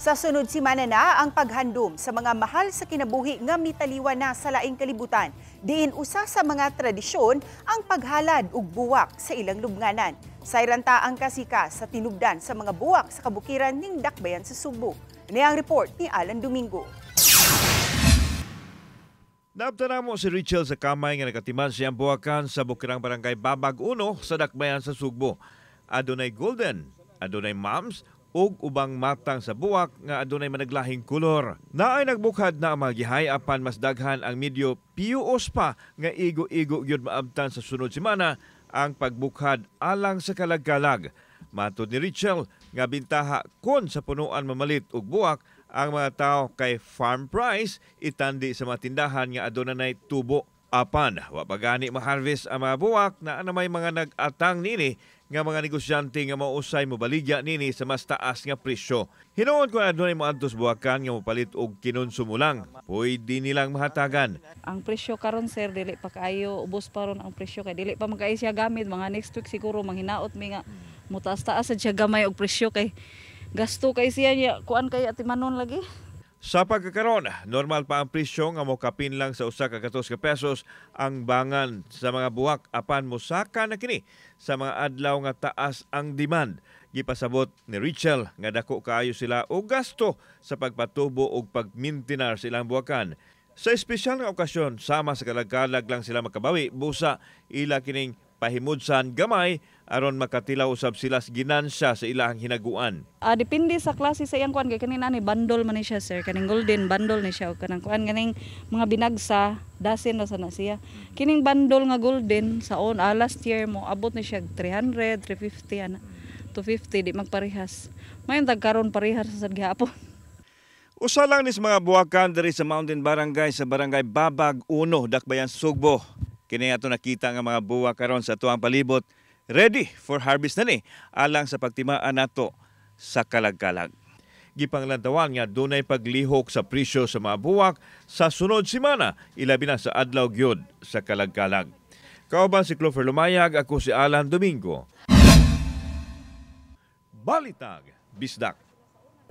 Sa sunod simana na ang paghandom sa mga mahal sa kinabuhi nga mitaliwan na sa laing kalibutan. Diin usa sa mga tradisyon ang paghalad og buwak sa ilang lubnganan. Sayranta ang kasika sa tinubdan sa mga buwak sa kabukiran ning Dakbayan sa Subo. Ini ang report ni Alan Domingo. Naabtan mo si Richel sa kamay nga nakatiman siyang buwakan sa bukirang barangay Babag 1 sa Dakbayan sa Sugbo. Adunay golden, adunay moms, ug ubang matang sa buwak nga adunay managlahing kulor. Naay nagbukhad na ang mga gihay apan mas daghan ang medyo piuos pa nga igo-igo gyud maabtan sa sunod semana ang pagbukhad alang sa kalagkalag. Matud ni Richel nga bintaha kon sa punuan mamalit og buwak ang mga tao kay farm price itandi sa mga tindahan nga adunay tubo. Apan wa pa gani ma-harvest ang mga buwak na may mga nag-atang nini nga mga negosyante nga mausay mobaligya nini sa mas taas nga presyo. Hinuon ko adunay mga antos buwakan nga mopalit og kinonsumo lang. Pwede nilang mahatagan. Ang presyo karon sir dili pa kaayo ubos pa ron ang presyo kay dili pa magkay siya gamit mga next week siguro manghinaot mi nga mutaas-taas siya gamay og presyo kay gasto kay siya niya kuan kay atimanon lagi. Sa pagkakaroon, normal pa ang presyo nga mokapin lang sa usa ka 14 pesos ang bangan sa mga buwak apan mosaka na kini sa mga adlaw nga taas ang demand. Gipasabot ni Richel nga dako kaayo sila og gasto sa pagpatubo og pagmintinar sa ilang buwakan. Sa espesyal nga okasyon, sama sa kalagkalag lang sila makabawi, busa ila kining pahimudsan gamay aron makatilaw usab sila sa ginansya sa ilang hinaguan. Depende sa klase sa iyang kuan kay kanina ni bundle man ni siya sir, kaning golden bundle ni siya kanang kuan kaning mga binagsa dasin na sana siya. Kining bundle nga golden sa last year mo abot ni siya 300, 350 ana. 250 di magparehas. Mayon tagkaron parehas sa gihapon. Usa lang ni sa mga buwakan diri sa Mountain Barangay sa Barangay Babag 1, Dakbayan sa Sugbo. Kini ato nakita nga mga buwak karon sa tuang palibot ready for harvest na ni alang sa pagtimaan nato sa kalagkalag. Gipanglantawan nga dunay paglihok sa presyo sa mga buwak sa sunod semana ilabi na sa adlaw gyud sa kalagkalag. Kauban si Clover Lumayag, ako si Alan Domingo. Balitag Bisdak.